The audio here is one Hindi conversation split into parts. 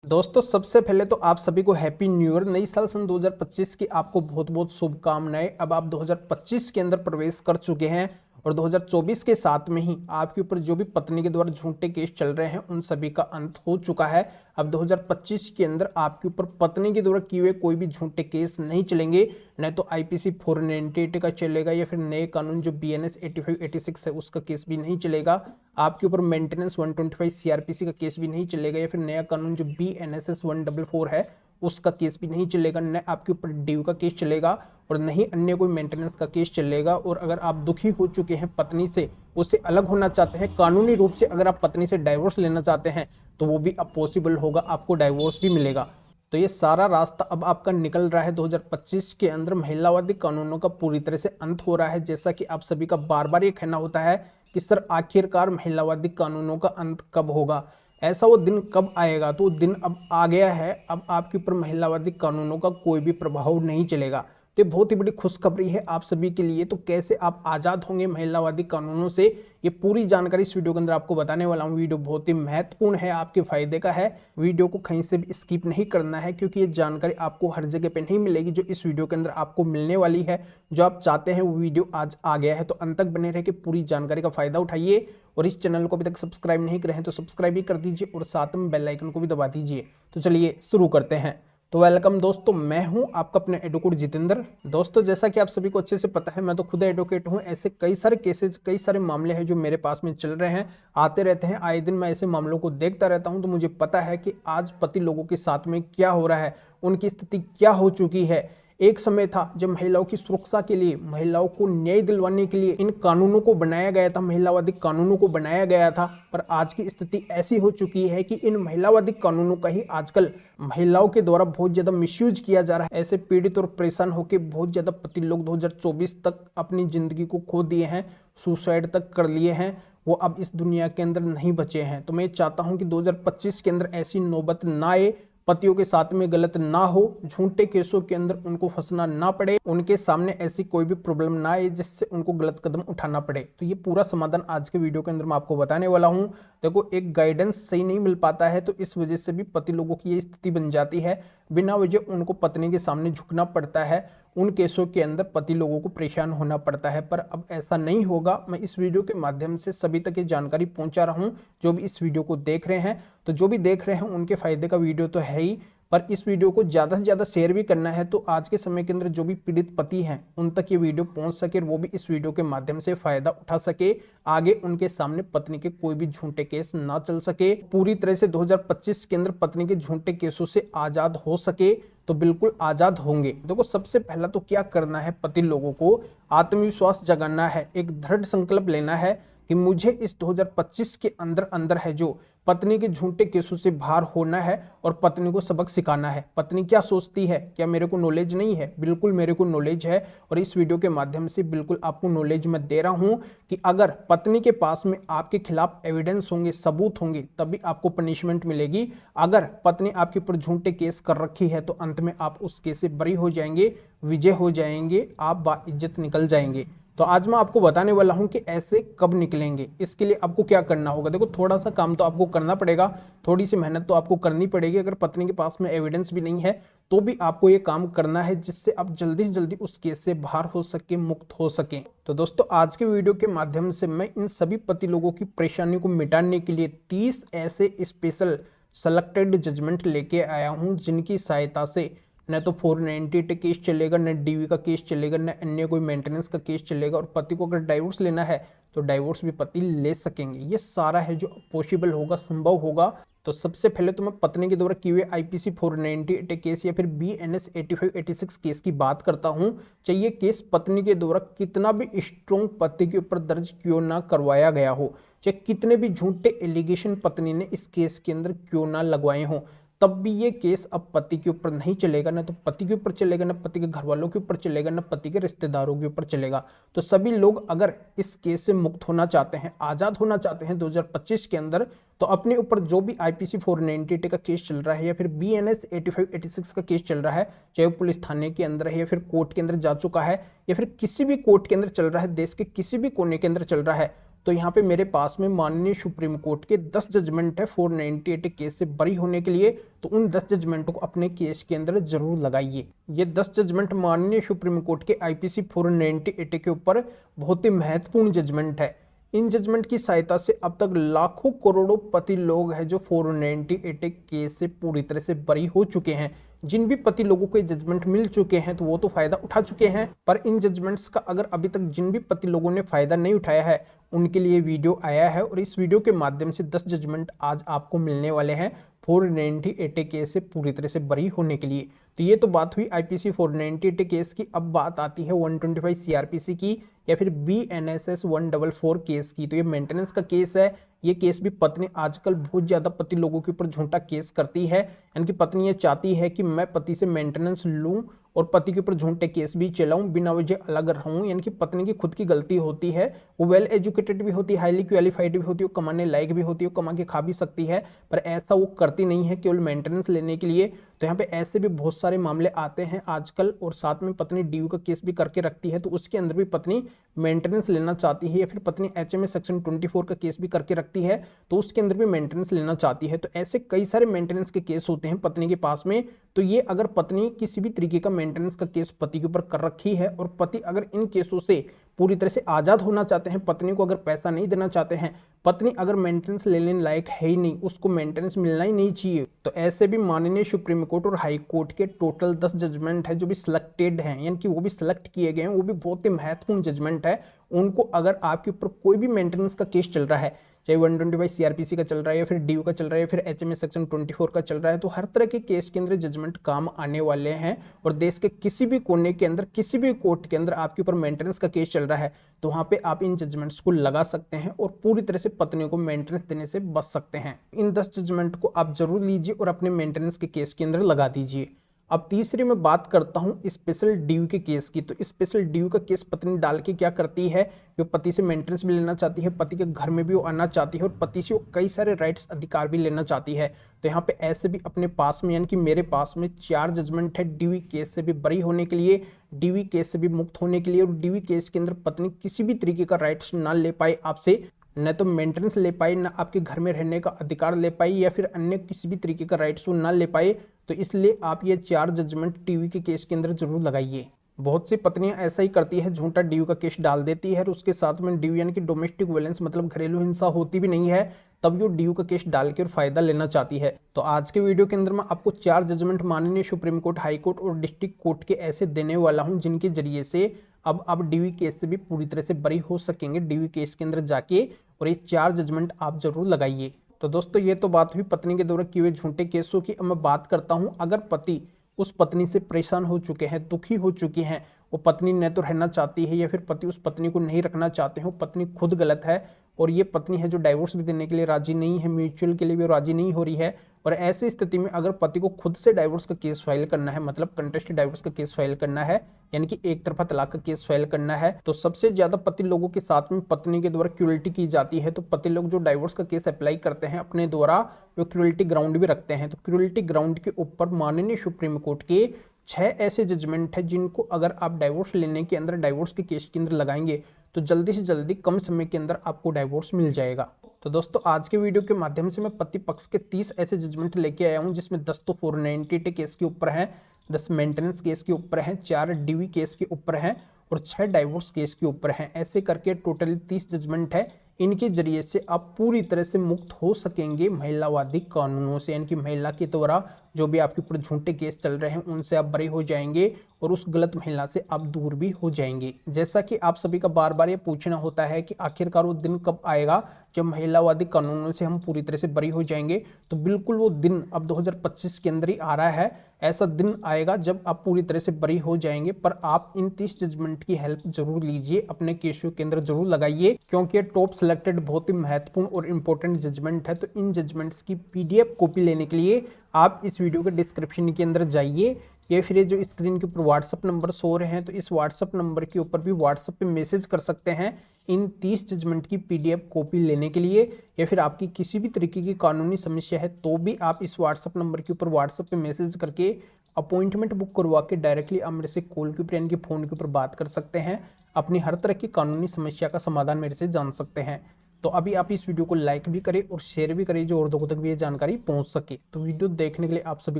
दोस्तों सबसे पहले तो आप सभी को हैप्पी न्यू ईयर। नई साल सन 2025 की आपको बहुत बहुत शुभकामनाएं। अब आप 2025 के अंदर प्रवेश कर चुके हैं और 2024 के साथ में ही आपके ऊपर जो भी पत्नी के द्वारा झूठे केस चल रहे हैं उन सभी का अंत हो चुका है। अब 2025 के अंदर आपके ऊपर पत्नी के द्वारा किए हुए कोई भी झूठे केस नहीं चलेंगे। न तो आईपीसी 498 का चलेगा या फिर नए कानून जो बीएनएस 85 86 है उसका केस भी नहीं चलेगा। आपके ऊपर मेंटेनेंस 125 सीआरपीसी का केस भी नहीं चलेगा या फिर नया कानून जो बीएनएसएस 144 है उसका केस भी नहीं चलेगा। न आपके ऊपर ड्यू का केस चलेगा और न ही अन्य कोई मेंटेनेंस का केस चलेगा। और अगर आप दुखी हो चुके हैं पत्नी से, उससे अलग होना चाहते हैं, कानूनी रूप से अगर आप पत्नी से डाइवोर्स लेना चाहते हैं तो वो भी अब पॉसिबल होगा, आपको डाइवोर्स भी मिलेगा। तो ये सारा रास्ता अब आपका निकल रहा है 2025 के अंदर। महिलावादी कानूनों का पूरी तरह से अंत हो रहा है। जैसा कि आप सभी का बार बार ये कहना होता है कि सर आखिरकार महिलावादी कानूनों का अंत कब होगा, ऐसा वो दिन कब आएगा, तो वो दिन अब आ गया है। अब आपके ऊपर महिलावादी कानूनों का कोई भी प्रभाव नहीं चलेगा। तो ये बहुत ही बड़ी खुशखबरी है आप सभी के लिए। तो कैसे आप आज़ाद होंगे महिलावादी कानूनों से, ये पूरी जानकारी इस वीडियो के अंदर आपको बताने वाला हूँ। वीडियो बहुत ही महत्वपूर्ण है, आपके फायदे का है। वीडियो को कहीं से भी स्किप नहीं करना है क्योंकि ये जानकारी आपको हर जगह पे नहीं मिलेगी जो इस वीडियो के अंदर आपको मिलने वाली है। जो आप चाहते हैं वो वीडियो आज आ गया है, तो अंत तक बने रह के पूरी जानकारी का फायदा उठाइए। और इस चैनल को अभी तक सब्सक्राइब नहीं करे हैं तो सब्सक्राइब भी कर दीजिए और साथ में बेल आइकन को भी दबा दीजिए। तो चलिए शुरू करते हैं। तो वेलकम दोस्तों, मैं हूं आपका अपने एडवोकेट जितेंद्र। दोस्तों जैसा कि आप सभी को अच्छे से पता है, मैं तो खुद एडवोकेट हूं। ऐसे कई सारे केसेस, कई सारे मामले हैं जो मेरे पास में चल रहे हैं, आते रहते हैं। आए दिन मैं ऐसे मामलों को देखता रहता हूं, तो मुझे पता है कि आज पति लोगों के साथ में क्या हो रहा है, उनकी स्थिति क्या हो चुकी है। एक समय था जब महिलाओं की सुरक्षा के लिए, महिलाओं को न्याय दिलवाने के लिए इन कानूनों को बनाया गया था, महिलावादी कानूनों को बनाया गया था। पर आज की स्थिति ऐसी हो चुकी है कि इन महिलावादी कानूनों का ही आजकल महिलाओं के द्वारा बहुत ज्यादा मिसयूज किया जा रहा है। ऐसे पीड़ित और परेशान होकर बहुत ज्यादा पति लोग 2024 तक अपनी जिंदगी को खो दिए हैं, सुसाइड तक कर लिए हैं। वो अब इस दुनिया के अंदर नहीं बचे हैं। तो मैं चाहता हूं कि 2025 के अंदर ऐसी नौबत ना आए, पतियों के साथ में गलत ना हो, झूठे केसों के अंदर उनको फंसना ना पड़े, उनके सामने ऐसी कोई भी प्रॉब्लम ना आए जिससे उनको गलत कदम उठाना पड़े। तो ये पूरा समाधान आज के वीडियो के अंदर मैं आपको बताने वाला हूं। देखो, एक गाइडेंस सही नहीं मिल पाता है तो इस वजह से भी पति लोगों की ये स्थिति बन जाती है। बिना वजह उनको पत्नी के सामने झुकना पड़ता है, उन केसों के अंदर पति लोगों को परेशान होना पड़ता है। पर अब ऐसा नहीं होगा। मैं इस वीडियो के माध्यम से सभी तक ये जानकारी पहुंचा रहा हूं जो भी इस वीडियो को देख रहे हैं। तो जो भी देख रहे हैं उनके फायदे का वीडियो तो है ही, पर इस वीडियो को ज़्यादा से ज़्यादा शेयर भी करना है तो आज के समय के अंदर जो भी पीड़ित पति हैं उन तक ये वीडियो पहुंच सके और वो भी इस वीडियो के माध्यम से फायदा उठा सके। आगे उनके सामने पत्नी के कोई भी झूठे केस ना चल सके, पूरी तरह से 2025 के अंदर पत्नी के झूठे केसों से आज़ाद हो सके। तो बिल्कुल आज़ाद होंगे। देखो, सबसे पहला तो क्या करना है, पति लोगों को आत्मविश्वास जगाना है, एक दृढ़ संकल्प लेना है कि मुझे इस 2025 के अंदर अंदर है जो पत्नी के झूठे केसों से बाहर होना है और पत्नी को सबक सिखाना है। पत्नी क्या सोचती है, क्या मेरे को नॉलेज नहीं है? बिल्कुल मेरे को नॉलेज है और इस वीडियो के माध्यम से बिल्कुल आपको नॉलेज मैं दे रहा हूं कि अगर पत्नी के पास में आपके खिलाफ एविडेंस होंगे, सबूत होंगे, तभी आपको पनिशमेंट मिलेगी। अगर पत्नी आपके ऊपर झूठे केस कर रखी है तो अंत में आप उस केस से बरी हो जाएंगे, विजय हो जाएंगे, आप बाइज्जत निकल जाएंगे। तो आज मैं आपको बताने वाला हूं कि ऐसे कब निकलेंगे। इसके लिए आपको क्या करना होगा। देखो, थोड़ा सा काम तो आपको करना पड़ेगा, थोड़ी सी मेहनत तो आपको करनी पड़ेगी। अगर पत्नी के पास में एविडेंस भी नहीं है तो भी आपको ये काम करना है जिससे आप जल्दी से जल्दी उस केस से बाहर हो सके, मुक्त हो सके। तो दोस्तों, आज के वीडियो के माध्यम से मैं इन सभी पति लोगों की परेशानी को मिटाने के लिए 30 ऐसे स्पेशल सेलेक्टेड जजमेंट लेके आया हूं जिनकी सहायता से न तो 498 केस चलेगा, न डीवी का केस चलेगा, न अन्य कोई मेंटेनेंस का केस चलेगा। और पति को अगर डाइवोर्स लेना है तो डाइवोर्स भी पति ले सकेंगे। ये सारा है जो पॉसिबल होगा, संभव होगा। तो सबसे पहले तो मैं पत्नी के द्वारा किए हुए आईपीसी 498 केस या फिर बीएनएस 85 86 केस की बात करता हूं। चाहिए केस पत्नी के द्वारा कितना भी स्ट्रॉन्ग पति के ऊपर दर्ज क्यों ना करवाया गया हो, चाहे कितने भी झूठे एलिगेशन पत्नी ने इस केस के अंदर क्यों ना लगवाए हों, तब भी ये केस अब पति के ऊपर नहीं चलेगा। ना तो पति के ऊपर चलेगा, ना पति के घर वालों के ऊपर चलेगा, ना पति के रिश्तेदारों के ऊपर चलेगा। तो सभी लोग अगर इस केस से मुक्त होना चाहते हैं, आजाद होना चाहते हैं 2025 के अंदर, तो अपने ऊपर जो भी आईपीसी 498 का केस चल रहा है या फिर बीएनएस 85 86 का केस चल रहा है, चाहे वो पुलिस थाने के अंदर है या फिर कोर्ट के अंदर जा चुका है या फिर किसी भी कोर्ट के अंदर चल रहा है, देश के किसी भी कोने के अंदर चल रहा है, तो यहाँ पे मेरे पास में माननीय सुप्रीम कोर्ट के 10 जजमेंट है 498 केस से बरी होने के लिए। तो उन 10 जजमेंटों को अपने केस के अंदर जरूर लगाइए। ये 10 जजमेंट माननीय सुप्रीम कोर्ट के आईपीसी 498 के ऊपर बहुत ही महत्वपूर्ण जजमेंट है। इन जजमेंट की सहायता से अब तक लाखों करोड़ों पति लोग हैं जो 498 केस से पूरी तरह से बरी हो चुके हैं। जिन भी पति लोगों को जजमेंट मिल चुके हैं तो वो तो फायदा उठा चुके हैं, पर इन जजमेंट्स का अगर अभी तक जिन भी पति लोगों ने फायदा नहीं उठाया है उनके लिए वीडियो आया है। और इस वीडियो के माध्यम से 10 जजमेंट आज आपको मिलने वाले हैं 498 केस से पूरी तरह से बरी होने के लिए। तो ये तो बात हुई आईपीसी 498 केस की। अब बात आती है 125 सीआरपीसी की या फिर बीएनएसएस 144 केस की। तो ये मेंटेनेंस का केस है। ये केस भी पत्नी आजकल बहुत ज्यादा पति लोगों के ऊपर झूठा केस करती है, यानी कि पत्नी ये चाहती है कि मैं पति से मेंटेनेंस लूं और पति के ऊपर झूठे केस भी चलाऊं, बिना वजह अलग रहूं। यानी कि पत्नी की खुद की गलती होती है, वो वेल एजुकेटेड भी होती है, हाईली क्वालिफाइड भी होती है, कमाने लायक भी होती है, कमा के खा भी सकती है, पर ऐसा वो करती नहीं है केवल मेंटेनेंस लेने के लिए। तो यहाँ पे ऐसे भी बहुत सारे मामले आते हैं आजकल। और साथ में पत्नी डीयू का केस भी करके रखती है तो उसके अंदर भी पत्नी मेंटेनेंस लेना चाहती है, या फिर पत्नी एचएमए सेक्शन 24 का केस भी करके रखती है तो उसके अंदर भी मेंटेनेंस लेना चाहती है। तो ऐसे कई सारे मेंटेनेंस के केस होते हैं पत्नी के पास में। तो ये अगर पत्नी किसी भी तरीके का मेंटेनेंस का केस पति के ऊपर कर रखी है और पति अगर इन केसों से पूरी तरह से आजाद होना चाहते हैं, पत्नी को अगर पैसा नहीं देना चाहते हैं, पत्नी अगर मेंटेनेंस लेने लायक है ही नहीं, उसको मेंटेनेंस मिलना ही नहीं चाहिए, तो ऐसे भी माननीय सुप्रीम कोर्ट और हाई कोर्ट के टोटल 10 जजमेंट है जो भी सिलेक्टेड हैं, यानी कि वो भी सिलेक्ट किए गए हैं, वो भी बहुत ही महत्वपूर्ण जजमेंट है। उनको अगर आपके ऊपर कोई भी मेंटेनेंस का केस चल रहा है, चाहे 125 सीआरपीसी का चल रहा है या फिर डीयू का चल रहा है या फिर एचएमए सेक्शन 24 का चल रहा है, तो हर तरह के केस के अंदर जजमेंट काम आने वाले हैं। और देश के किसी भी कोने के अंदर किसी भी कोर्ट के अंदर आपके ऊपर मेंटेनेंस का केस चल रहा है तो वहां पे आप इन जजमेंट्स को लगा सकते हैं और पूरी तरह से पत्नियों को मेंटेनेंस देने से बच सकते हैं। इन 10 जजमेंट को आप जरूर लीजिए और अपने मेंटेनेंस के केस के अंदर लगा दीजिए। अब तीसरी मैं बात करता हूं स्पेशल ड्यू के केस की। तो स्पेशल ड्यू का केस पत्नी डाल के क्या करती है, वो पति से मेंटेनेंस भी लेना चाहती है, पति के घर में भी वो आना चाहती है और पति से वो कई सारे राइट्स अधिकार भी लेना चाहती है। तो यहाँ पे ऐसे भी अपने पास में, यानी कि मेरे पास में 4 जजमेंट है ड्यू केस से भी बरी होने के लिए, ड्यू केस से भी मुक्त होने के लिए। और ड्यू केस के अंदर पत्नी किसी भी तरीके का राइट्स ना ले पाए आपसे, न तो मेंटेनेंस ले पाई, ना आपके घर में रहने का अधिकार ले पाई, या फिर अन्य किसी भी तरीके का राइट्स ना ले पाए। तो इसलिए आप ये 4 जजमेंट टीवी के केस के अंदर जरूर लगाइए। बहुत सी पत्नियां ऐसा ही करती है, झूठा ड्यू का केस डाल देती है और उसके साथ में ड्यू यानी कि डोमेस्टिक वायलेंस मतलब घरेलू हिंसा होती भी नहीं है, तब वो ड्यू का केस डाल के और फायदा लेना चाहती है। तो आज के वीडियो के अंदर मैं आपको 4 जजमेंट माननीय सुप्रीम कोर्ट, हाई कोर्ट और डिस्ट्रिक्ट कोर्ट के ऐसे देने वाला हूं जिनके जरिए से अब आप ड्यू केस से भी पूरी तरह से बरी हो सकेंगे ड्यू केस के अंदर जाके। और ये 4 जजमेंट आप जरूर लगाइए। तो दोस्तों ये तो बात हुई पत्नी के द्वारा किए हुए झूठे केसों की। अब मैं बात करता हूं अगर पति उस पत्नी से परेशान हो चुके हैं, दुखी हो चुके हैं, वो पत्नी न तो रहना चाहती है या फिर पति उस पत्नी को नहीं रखना चाहते हैं, पत्नी खुद गलत है और ये पत्नी है जो डाइवोर्स भी देने के लिए राजी नहीं है, म्यूचुअल के लिए भी राजी नहीं हो रही है। और ऐसी स्थिति में अगर पति को खुद से डाइवोर्स का केस फाइल करना है, मतलब कंटेस्टेड डाइवोर्स का केस फाइल करना है, यानी कि एक तरफा तलाक का केस फाइल करना है, तो सबसे ज्यादा पति लोगों के साथ में पत्नी के द्वारा क्रूएल्टी की जाती है। तो पति लोग जो डाइवोर्स का केस अप्लाई करते हैं अपने द्वारा, वो क्रूएल्टी ग्राउंड भी रखते हैं। तो क्रूएल्टी ग्राउंड के ऊपर माननीय सुप्रीम कोर्ट के 6 ऐसे जजमेंट है जिनको अगर आप डाइवोर्स लेने के अंदर, डाइवोर्स के केस के अंदर लगाएंगे तो जल्दी से जल्दी कम समय के अंदर आपको डाइवोर्स मिल जाएगा। तो दोस्तों आज के वीडियो के माध्यम से मैं पति पक्ष के 30 ऐसे जजमेंट लेके आया हूं, जिसमें 10 तो 498 केस के ऊपर हैं, 10 मेंटेनेंस केस के ऊपर हैं, 4 डीवी केस के ऊपर हैं और 6 डाइवोर्स केस के ऊपर हैं। ऐसे करके टोटली 30 जजमेंट है। इनके जरिए से आप पूरी तरह से मुक्त हो सकेंगे महिलावादी कानूनों से, यानी कि महिला के द्वारा जो भी आपके ऊपर झूठे केस चल रहे हैं उनसे आप बरी हो जाएंगे और उस गलत महिला से आप दूर भी हो जाएंगे। जैसा कि आप सभी का बार बार ये पूछना होता है कि आखिरकार वो दिन कब आएगा जब महिलावादी कानूनों से हम पूरी तरह से बरी हो जाएंगे, तो बिल्कुल वो दिन अब 2025 के अंदर ही आ रहा है। ऐसा दिन आएगा जब आप पूरी तरह से बरी हो जाएंगे। पर आप इन 30 जजमेंट की हेल्प जरूर लीजिए, अपने केसों के अंदर जरूर लगाइए, क्योंकि टॉप सिलेक्टेड बहुत ही महत्वपूर्ण और इंपॉर्टेंट जजमेंट है। तो इन जजमेंट्स की PDF कॉपी लेने के लिए आप इस वीडियो के डिस्क्रिप्शन के अंदर जाइए, या फिर ये जो स्क्रीन के ऊपर व्हाट्सअप नंबर शो रहे हैं तो इस व्हाट्सअप नंबर के ऊपर भी व्हाट्सअप पे मैसेज कर सकते हैं इन 30 जजमेंट की PDF कॉपी लेने के लिए। या फिर आपकी किसी भी तरीके की कानूनी समस्या है तो भी आप इस व्हाट्सअप नंबर के ऊपर व्हाट्सअप पे मैसेज करके अपॉइंटमेंट बुक करवा के डायरेक्टली आप मेरे से कॉल के ऊपर यानी कि फ़ोन के ऊपर बात कर सकते हैं। अपनी हर तरह की कानूनी समस्या का समाधान मेरे से जान सकते हैं। तो अभी आप इस वीडियो को लाइक भी करें और शेयर भी करें, जो और लोगों तक भी ये जानकारी पहुंच सके। तो वीडियो देखने के लिए आप सभी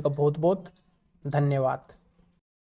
का बहुत बहुत धन्यवाद।